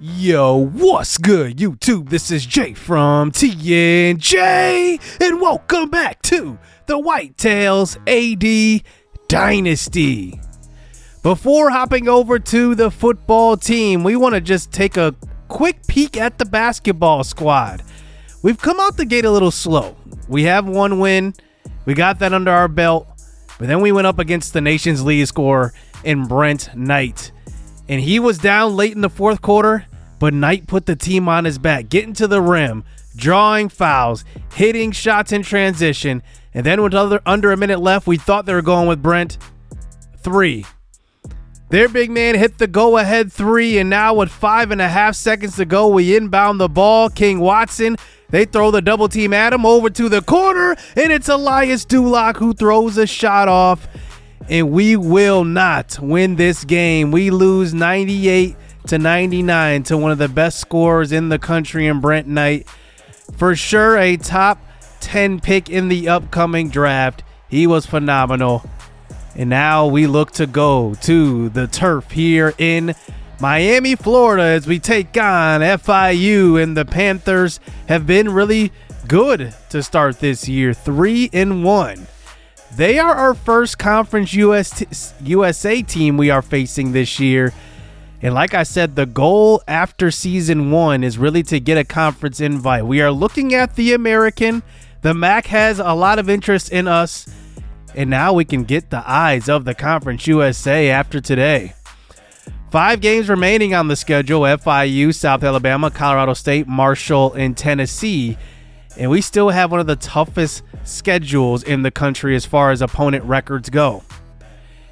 Yo, what's good, YouTube? This is Jay from TNJ, and welcome back to the Whitetails AD Dynasty. Before hopping over to the football team, we want to just take a quick peek at the basketball squad. We've come out the gate a little slow. We have one win. We got that under our belt, but then we went up against the nation's lead scorer in Brent Knight. And he was down late in the fourth quarter, but Knight put the team on his back, getting to the rim, drawing fouls, hitting shots in transition. And then with under a minute left, we thought they were going with Brent. Three. Their big man hit the go-ahead three, and now with 5.5 seconds to go, we inbound the ball. King Watson, they throw the double team at him over to the corner, and it's Elias Duloc who throws a shot off. And we will not win this game. We lose 98-99 to one of the best scorers in the country in Brent Knight. For sure a top 10 pick in the upcoming draft. He was phenomenal. And now we look to go to the turf here in Miami, Florida, as we take on FIU. And the Panthers have been really good to start this year, 3-1. They are our first Conference USA team we are facing this year. And like I said, the goal after season one is really to get a conference invite. We are looking at the American. The MAC has a lot of interest in us. And now we can get the eyes of the Conference USA after today. 5 games remaining on the schedule: FIU, South Alabama, Colorado State, Marshall, and Tennessee. And we still have one of the toughest schedules in the country as far as opponent records go.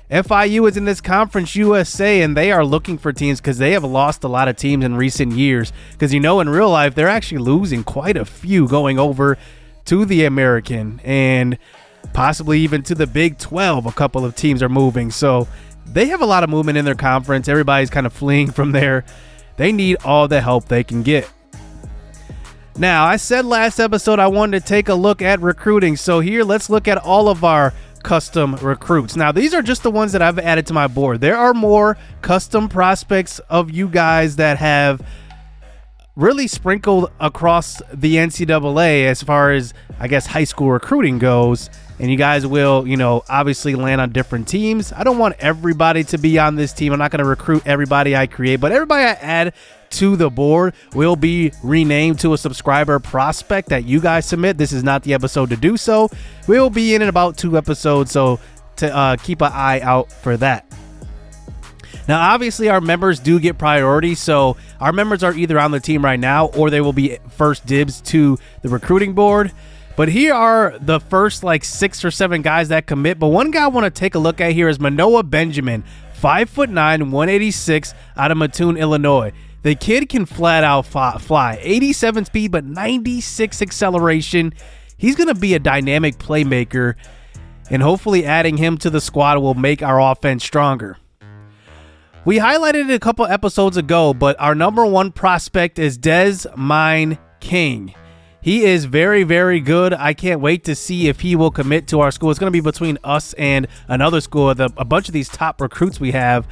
FIU is in this Conference USA, and they are looking for teams because they have lost a lot of teams in recent years. Because, you know, in real life, they're actually losing quite a few going over to the American and possibly even to the Big 12. A couple of teams are moving. So they have a lot of movement in their conference. Everybody's kind of fleeing from there. They need all the help they can get. Now, I said last episode I wanted to take a look at recruiting. So here, let's look at all of our custom recruits. Now, these are just the ones that I've added to my board. There are more custom prospects of you guys that have really sprinkled across the NCAA as far as, I guess, high school recruiting goes. And you guys will, you know, obviously land on different teams. I don't want everybody to be on this team. I'm not going to recruit everybody I create, but everybody I add to the board will be renamed to a subscriber prospect that you guys submit. This is not the episode to do so. We'll be in about 2 episodes, so to keep an eye out for that. Now, obviously, our members do get priority, so our members are either on the team right now or they will be first dibs to the recruiting board. But here are the first like 6 or 7 guys that commit. But one guy I want to take a look at here is Manoah Benjamin, 5'9", 186, out of Mattoon, Illinois. The kid can flat out fly. 87 speed, but 96 acceleration. He's going to be a dynamic playmaker, and hopefully adding him to the squad will make our offense stronger. We highlighted it a couple episodes ago, but our number 1 prospect is Des Mine King. He is very, very good. I can't wait to see if he will commit to our school. It's going to be between us and another school, a bunch of these top recruits we have.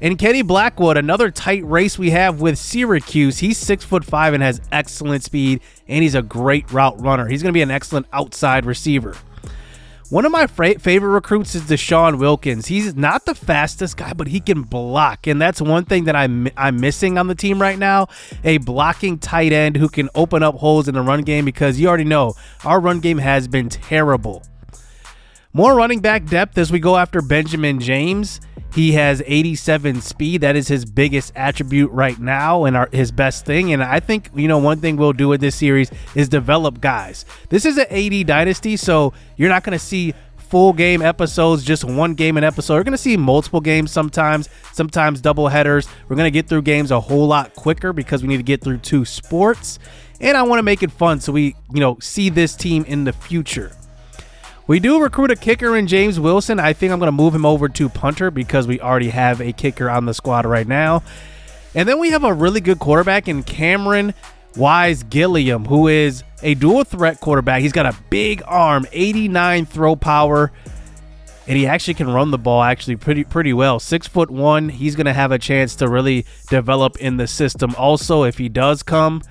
And Kenny Blackwood, another tight race we have with Syracuse. He's 6'5" and has excellent speed, and he's a great route runner. He's going to be an excellent outside receiver. One of my favorite recruits is Deshaun Wilkins. He's not the fastest guy, but he can block, and that's one thing that I'm missing on the team right now, a blocking tight end who can open up holes in the run game, because you already know our run game has been terrible. More running back depth as we go after Benjamin James. He has 87 speed. That is his biggest attribute right now and his best thing. And I think, you know, one thing we'll do with this series is develop guys. This is an AD dynasty, so you're not going to see full game episodes, just one game an episode. You're going to see multiple games sometimes double headers. We're going to get through games a whole lot quicker because we need to get through 2 sports. And I want to make it fun so we, you know, see this team in the future. We do recruit a kicker in James Wilson. I think I'm going to move him over to punter because we already have a kicker on the squad right now. And then we have a really good quarterback in Cameron Wise Gilliam, who is a dual threat quarterback. He's got a big arm, 89 throw power. And he actually can run the ball actually pretty well. 6'1", he's going to have a chance to really develop in the system also if he does come.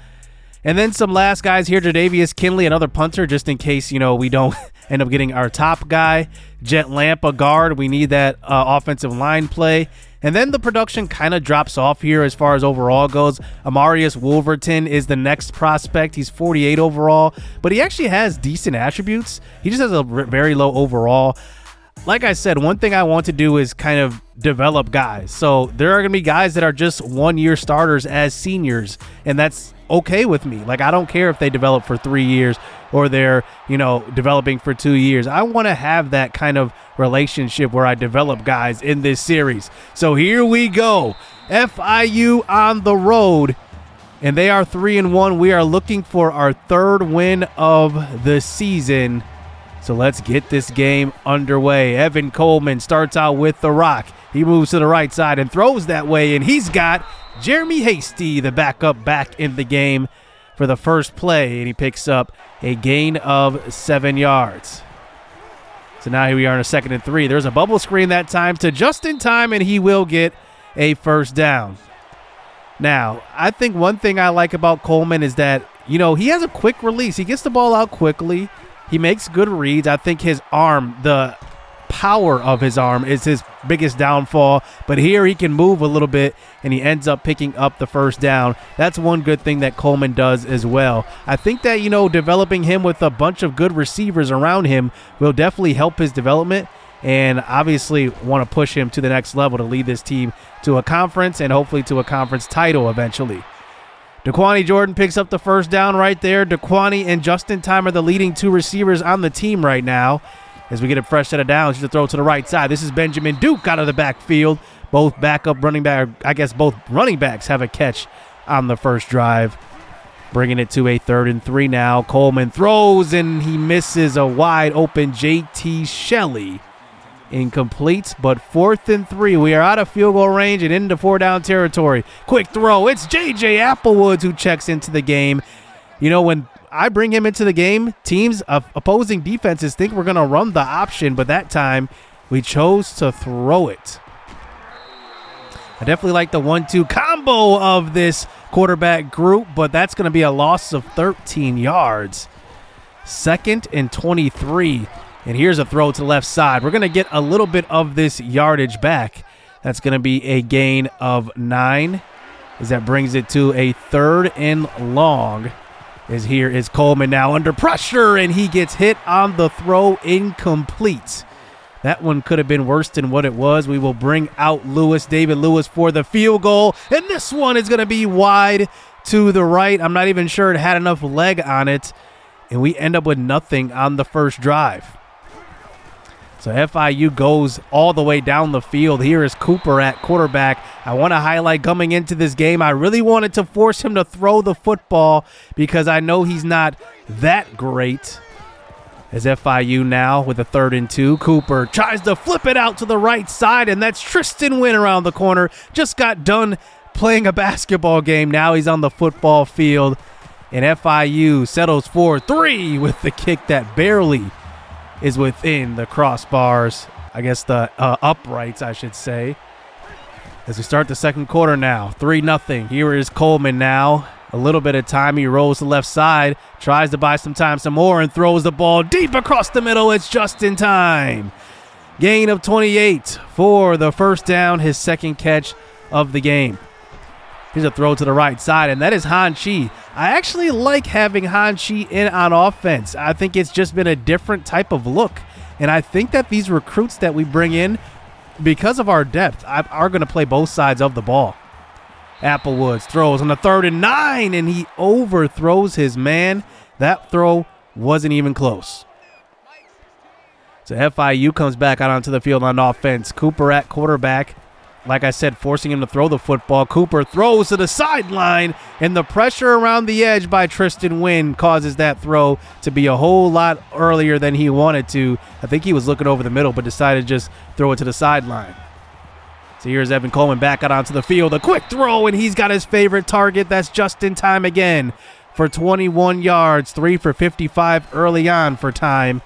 And then some last guys here, Jadavius Kinley, another punter, just in case, we don't end up getting our top guy. Jet Lamp, a guard. We need that offensive line play. And then the production kind of drops off here as far as overall goes. Amarius Wolverton is the next prospect. He's 48 overall, but he actually has decent attributes. He just has a very low overall. Like I said, one thing I want to do is kind of develop guys. So there are going to be guys that are just 1-year starters as seniors, and that's okay with me. Like, I don't care if they develop for 3 years or they're, developing for 2 years. I want to have that kind of relationship where I develop guys in this series. So here we go. FIU on the road, and they are 3-1. We are looking for our third win of the season. So let's get this game underway. Evan Coleman starts out with the rock. He moves to the right side and throws that way, and he's got Jeremy Hasty, the backup, back in the game for the first play, and he picks up a gain of 7 yards. So now here we are in a 2nd and 3. There's a bubble screen that time to just in time, and he will get a first down. Now, I think one thing I like about Coleman is that, he has a quick release. He gets the ball out quickly. He makes good reads. I think his arm, the power of his arm, is his biggest downfall. But here he can move a little bit, and he ends up picking up the first down. That's one good thing that Coleman does as well. I think that, developing him with a bunch of good receivers around him will definitely help his development, and obviously want to push him to the next level to lead this team to a conference and hopefully to a conference title eventually. Daquani Jordan picks up the first down right there. Daquani and Justin Time are the leading 2 receivers on the team right now. As we get a fresh set of downs, he's to throw to the right side. This is Benjamin Duke out of the backfield. Both backup running back, I guess both running backs have a catch on the first drive. Bringing it to a 3rd and 3 now. Coleman throws, and he misses a wide open JT Shelley. Incomplete, but 4th and 3. We are out of field goal range and into 4-down territory. Quick throw. It's J.J. Applewoods who checks into the game. When I bring him into the game, teams of opposing defenses think we're going to run the option, but that time we chose to throw it. I definitely like the 1-2 combo of this quarterback group, but that's going to be a loss of 13 yards. 2nd and 23. And here's a throw to the left side. We're going to get a little bit of this yardage back. That's going to be a gain of 9, as that brings it to a 3rd and long. As here is Coleman now under pressure, and he gets hit on the throw, incomplete. That one could have been worse than what it was. We will bring out David Lewis for the field goal, and this one is going to be wide to the right. I'm not even sure it had enough leg on it, and we end up with nothing on the first drive. So FIU goes all the way down the field. Here is Cooper at quarterback. I want to highlight coming into this game, I really wanted to force him to throw the football because I know he's not that great. As FIU now with a 3rd and 2. Cooper tries to flip it out to the right side, and that's Tristan Wynn around the corner. Just got done playing a basketball game. Now he's on the football field, and FIU settles for 3 with the kick that barely is within the crossbars, I guess the uprights, I should say. As we start the second quarter now, 3-0. Here is Coleman now. A little bit of time. He rolls to the left side, tries to buy some time some more, and throws the ball deep across the middle. It's just in time. Gain of 28 for the first down, his 2nd catch of the game. Here's a throw to the right side, and that is Han Chi. I actually like having Han Chi in on offense. I think it's just been a different type of look. And I think that these recruits that we bring in, because of our depth, are going to play both sides of the ball. Applewoods throws on the 3rd and 9, and he overthrows his man. That throw wasn't even close. So FIU comes back out onto the field on offense. Cooper at quarterback. Like I said, forcing him to throw the football. Cooper throws to the sideline, and the pressure around the edge by Tristan Wynn causes that throw to be a whole lot earlier than he wanted to. I think he was looking over the middle, but decided to just throw it to the sideline. So here's Evan Coleman back out onto the field. A quick throw, and he's got his favorite target. That's just in time again for 21 yards. 3 for 55 early on for time.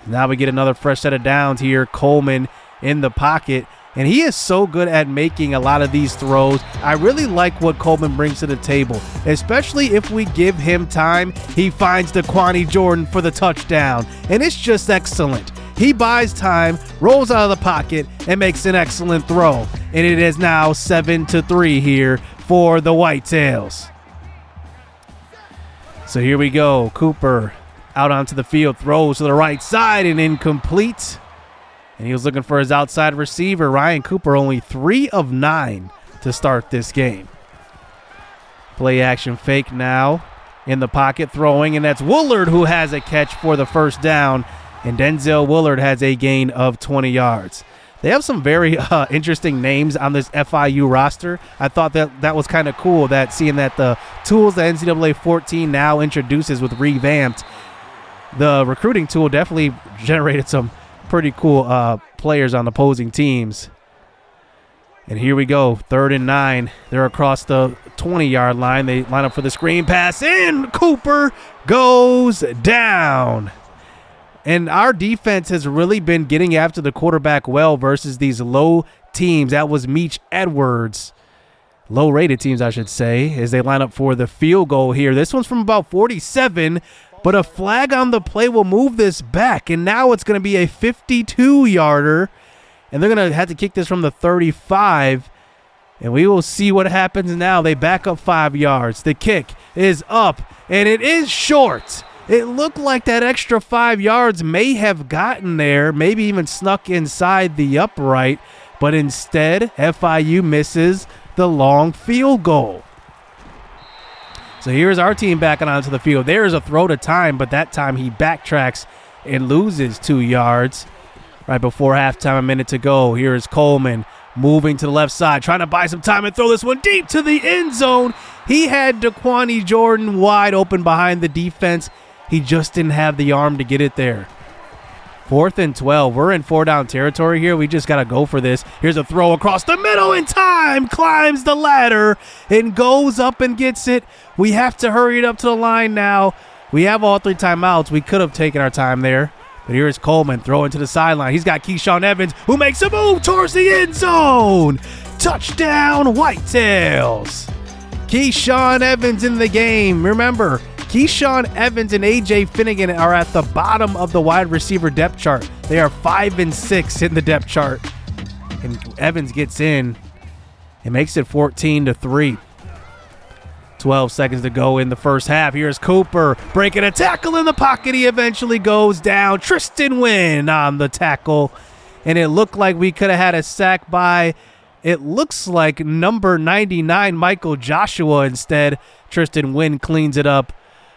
Now we get another fresh set of downs here. Coleman in the pocket. And he is so good at making a lot of these throws. I really like what Coleman brings to the table, especially if we give him time. He finds Daquani Jordan for the touchdown, and it's just excellent. He buys time, rolls out of the pocket, and makes an excellent throw. And it is now 7-3 here for the Whitetails. So here we go. Cooper out onto the field, throws to the right side and incomplete. And he was looking for his outside receiver. Ryan Cooper only 3 of 9 to start this game. Play action fake now in the pocket throwing, and that's Woolard who has a catch for the first down. And Denzel Woolard has a gain of 20 yards. They have some very interesting names on this FIU roster. I thought that was kind of cool, that seeing that the tools that NCAA 14 now introduces with revamped, the recruiting tool definitely generated some pretty cool players on opposing teams. And here we go, 3rd and 9. They're across the 20-yard line. They line up for the screen pass, and Cooper goes down. And our defense has really been getting after the quarterback well versus these low teams. That was Meech Edwards. Low-rated teams, I should say, as they line up for the field goal here. This one's from about 47, but a flag on the play will move this back, and now it's going to be a 52-yarder, and they're going to have to kick this from the 35, and we will see what happens now. They back up 5 yards. The kick is up, and it is short. It looked like that extra 5 yards may have gotten there, maybe even snuck inside the upright, but instead FIU misses the long field goal. So here's our team backing onto the field. There is a throw to time, but that time he backtracks and loses 2 yards. Right before halftime, a minute to go. Here is Coleman moving to the left side, trying to buy some time and throw this one deep to the end zone. He had Daquani Jordan wide open behind the defense. He just didn't have the arm to get it there. 4th and 12. We're in 4-down territory here. We just got to go for this. Here's a throw across the middle in time. Climbs the ladder and goes up and gets it. We have to hurry it up to the line now. We have all 3 timeouts. We could have taken our time there. But here's Coleman throwing to the sideline. He's got Keyshawn Evans, who makes a move towards the end zone. Touchdown, Whitetails. Keyshawn Evans in the game. Remember, Keyshawn Evans and A.J. Finnegan are at the bottom of the wide receiver depth chart. They are 5 and 6 in the depth chart. And Evans gets in and makes it 14-3. 12 seconds to go in the first half. Here's Cooper breaking a tackle in the pocket. He eventually goes down. Tristan Wynn on the tackle. And it looked like we could have had a sack by, it looks like, number 99, Michael Joshua instead. Tristan Wynn cleans it up.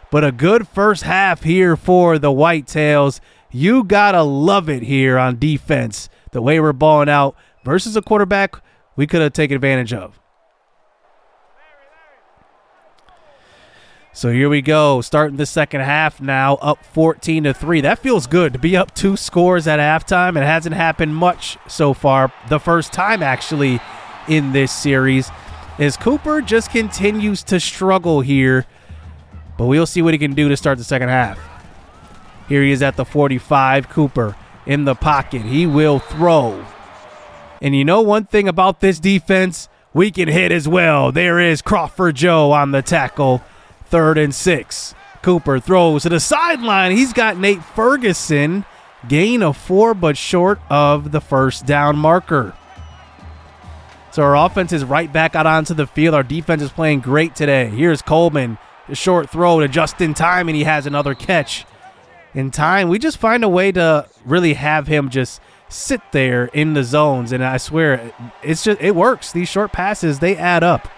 But a good first half here for the Whitetails. You got to love it here on defense. The way we're balling out versus a quarterback we could have taken advantage of. So here we go, starting the second half now, up 14-3. That feels good to be up 2 scores at halftime. It hasn't happened much so far. The first time, actually, in this series, as Cooper just continues to struggle here. But we'll see what he can do to start the second half. Here he is at the 45. Cooper in the pocket. He will throw. And you know one thing about this defense? We can hit as well. There is Crawford Joe on the tackle. 3rd and 6. Cooper throws to the sideline. He's got Nate Ferguson. Gain of 4, but short of the first down marker. So our offense is right back out onto the field. Our defense is playing great today. Here's Coleman. The short throw to just in time, and he has another catch. In time, we just find a way to really have him just sit there in the zones, and I swear, it works. These short passes, they add up.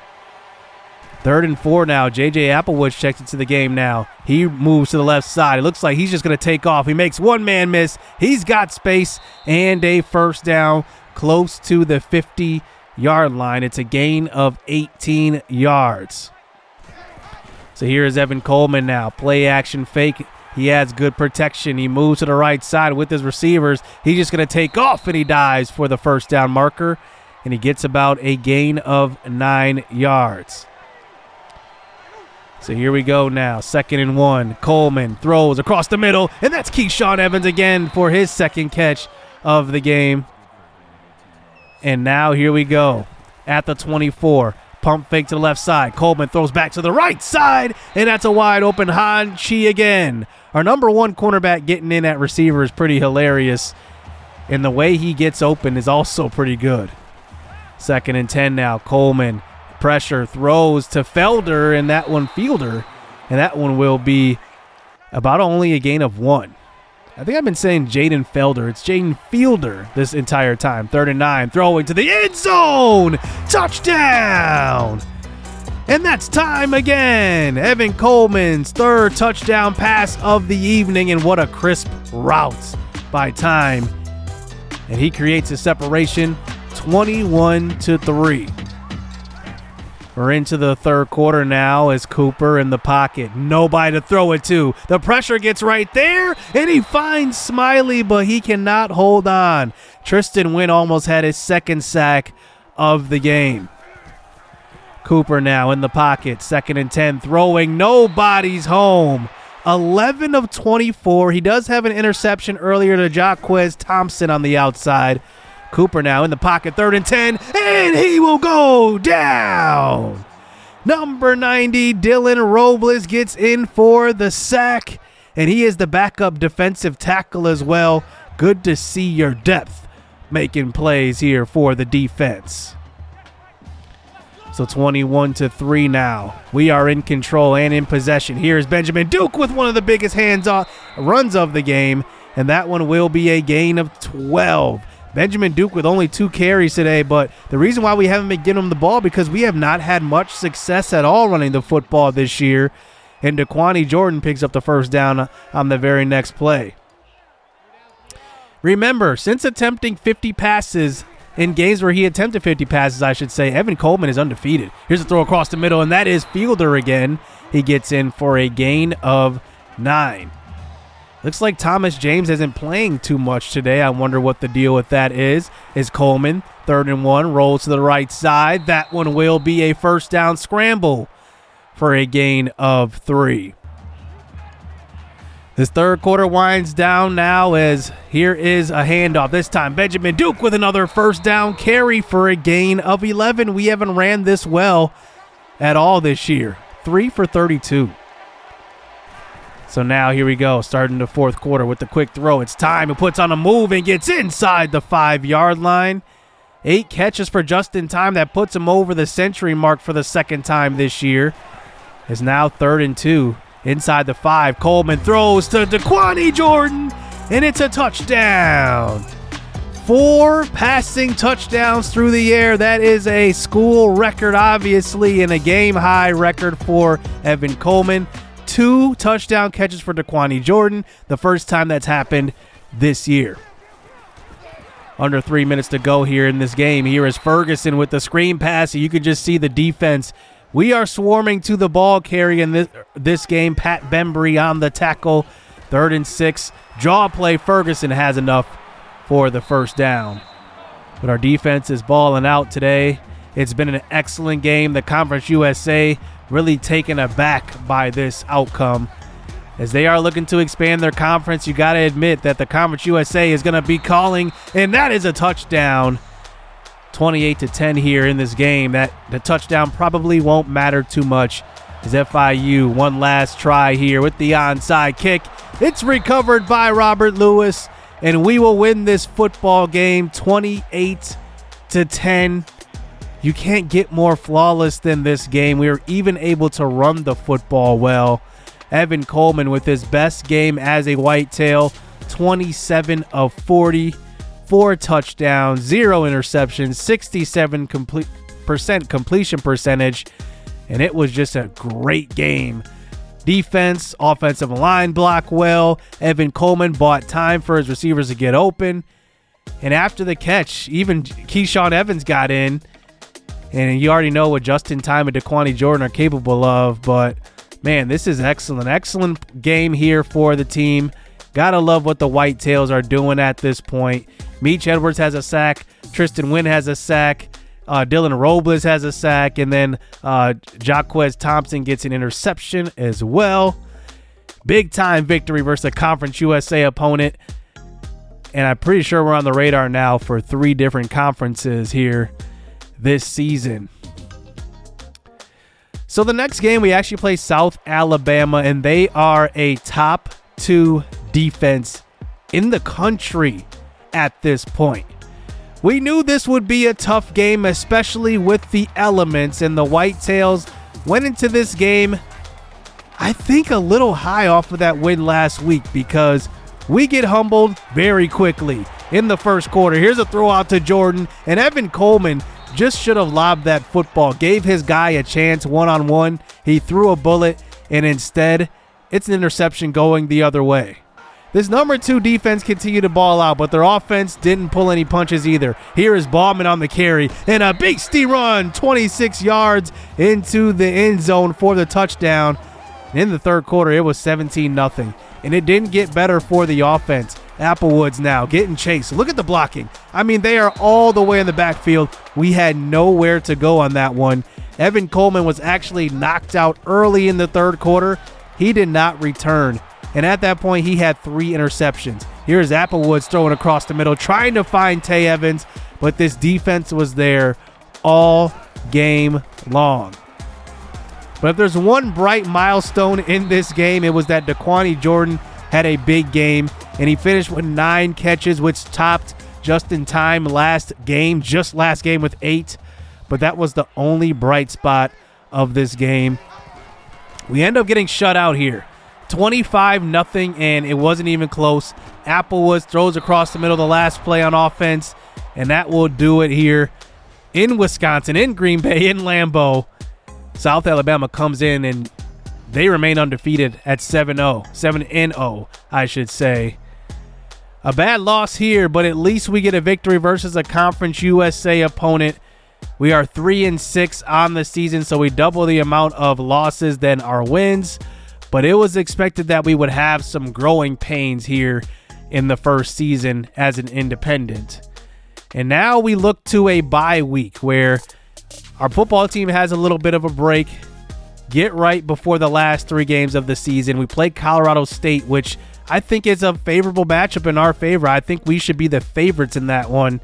3rd and 4 now. J.J. Applewoods checks into the game now. He moves to the left side. It looks like he's just going to take off. He makes one man miss. He's got space and a first down close to the 50-yard line. It's a gain of 18 yards. So here is Evan Coleman now. Play action fake. He has good protection. He moves to the right side with his receivers. He's just going to take off, and he dives for the first down marker. And he gets about a gain of 9 yards. So here we go now. 2nd and 1. Coleman throws across the middle, and that's Keyshawn Evans again for his second catch of the game. And now here we go at the 24. Pump fake to the left side. Coleman throws back to the right side, and that's a wide open Hanchi again. Our number 1 cornerback getting in at receiver is pretty hilarious, and the way he gets open is also pretty good. 2nd and 10 now. Coleman pressure throws to Felder, and that one Fielder, and that one will be about only a gain of 1. I think I've been saying Jaden Felder. It's Jaden Fielder this entire time. 3rd and 9, throwing to the end zone. Touchdown! And that's time again. Evan Coleman's 3rd touchdown pass of the evening, and what a crisp route by Time. And he creates a separation, 21-3. We're into the 3rd quarter now as Cooper in the pocket. Nobody to throw it to. The pressure gets right there, and he finds Smiley, but he cannot hold on. Tristan Wynn almost had his 2nd sack of the game. Cooper now in the pocket. 2nd and 10, throwing. Nobody's home. 11 of 24. He does have an interception earlier to Jaquez Thompson on the outside. Cooper now in the pocket, 3rd and 10, and he will go down. Number 90, Dylan Robles gets in for the sack, and he is the backup defensive tackle as well. Good to see your depth making plays here for the defense. So 21-3 now. We are in control and in possession. Here's Benjamin Duke with one of the biggest runs of the game, and that one will be a gain of 12. Benjamin Duke with only 2 carries today, but the reason why we haven't been getting him the ball because we have not had much success at all running the football this year, and Daquani Jordan picks up the 1st down on the very next play. Remember, since attempting 50 passes in games where he attempted 50 passes, I should say, Evan Coleman is undefeated. Here's a throw across the middle, and that is Fielder again. He gets in for a gain of 9. Looks like Thomas James isn't playing too much today. I wonder what the deal with that is. Coleman, 3rd and 1, rolls to the right side. That one will be a 1st down scramble for a gain of 3. This 3rd quarter winds down now as here is a handoff. This time Benjamin Duke with another 1st down carry for a gain of 11. We haven't ran this well at all this year. 3 for 32. So now here we go, starting the 4th quarter with the quick throw. It's Time. He puts on a move and gets inside the 5-yard line. 8 catches for Justin Time. That puts him over the century mark for the 2nd time this year. It's now 3rd and 2 inside the 5. Coleman throws to Daquani Jordan, and it's a touchdown. 4 passing touchdowns through the air. That is a school record, obviously, and a game-high record for Evan Coleman. 2 touchdown catches for Daquani Jordan, the first time that's happened this year. Under 3 minutes to go here in this game. Here is Ferguson with the screen pass. You can just see the defense. We are swarming to the ball carry in this game. Pat Bembry on the tackle. 3rd and 6. Jaw play. Ferguson has enough for the 1st down. But our defense is balling out today. It's been an excellent game. The Conference USA really taken aback by this outcome. As they are looking to expand their conference, you got to admit that the Conference USA is going to be calling, and that is a touchdown. 28-10 here in this game. That the touchdown probably won't matter too much as FIU one last try here with the onside kick. It's recovered by Robert Lewis, and we will win this football game 28-10. You can't get more flawless than this game. We were even able to run the football well. Evan Coleman with his best game as a Whitetail, 27 of 40, 4 touchdowns, 0 interceptions, 67% completion percentage, and it was just a great game. Defense, offensive line block well. Evan Coleman bought time for his receivers to get open. And after the catch, even Keyshawn Evans got in. And you already know what Justin Time and Daquani Jordan are capable of. But, man, this is excellent. Excellent game here for the team. Gotta love what the Whitetails are doing at this point. Meach Edwards has a sack. Tristan Wynn has a sack. Dylan Robles has a sack, and then Jaquez Thompson gets an interception as well. Big time victory versus a Conference USA opponent. And I'm pretty sure we're on the radar now for 3 different conferences here this season. So the next game, we actually play South Alabama, and they are a top 2 defense in the country at this point. We knew this would be a tough game, especially with the elements, and the Whitetails went into this game, I think, a little high off of that win last week, because we get humbled very quickly in the first quarter. Here's a throw out to Jordan, and Evan Coleman just should have lobbed that football, gave his guy a chance one-on-one. He threw a bullet, and instead, it's an interception going the other way. This number 2 defense continued to ball out, but their offense didn't pull any punches either. Here is Ballman on the carry, and a beastie run, 26 yards into the end zone for the touchdown. In the third quarter, it was 17-0. And it didn't get better for the offense. Applewood's now getting chased. Look at the blocking. I mean, they are all the way in the backfield. We had nowhere to go on that one. Evan Coleman was actually knocked out early in the third quarter. He did not return. And at that point, he had 3 interceptions. Here's Applewoods throwing across the middle, trying to find Tay Evans, but this defense was there all game long. But if there's one bright milestone in this game, it was that Daquani Jordan had a big game, and he finished with 9 catches, which topped Justin Time last game with 8. But that was the only bright spot of this game. We end up getting shut out here. 25-0, and it wasn't even close. Applewoods throws across the middle the last play on offense, and that will do it here in Wisconsin, in Green Bay, in Lambeau. South Alabama comes in, and they remain undefeated at 7-0, I should say. A bad loss here, but at least we get a victory versus a Conference USA opponent. We are 3-6 on the season, so we double the amount of losses than our wins. But it was expected that we would have some growing pains here in the first season as an independent. And now we look to a bye week where our football team has a little bit of a break. Get right before the last 3 games of the season. We play Colorado State, which I think is a favorable matchup in our favor. I think we should be the favorites in that one.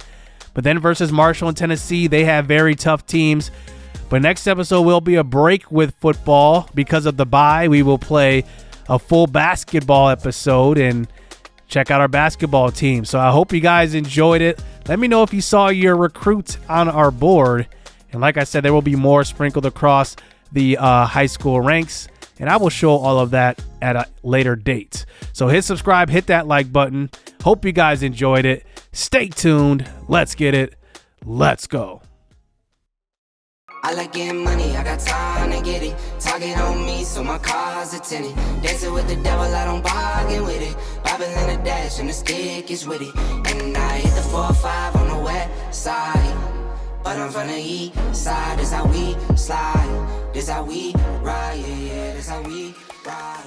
But then versus Marshall and Tennessee, they have very tough teams. But next episode will be a break with football because of the bye. We will play a full basketball episode and check out our basketball team. So I hope you guys enjoyed it. Let me know if you saw your recruits on our board. And like I said, there will be more sprinkled across the high school ranks, and I will show all of that at a later date. So hit subscribe, hit that like button. Hope you guys enjoyed it. Stay tuned. Let's get it. Let's go. I like getting money, I got time to get it. Target on me, so my car's a tenant. Dancing with the devil, I don't bargain with it. Bobbing in the dash, and the stick is with it. And I hit the 4-5 on the west side. But I'm from the east side, this how we slide. This how we ride, yeah, this how we ride.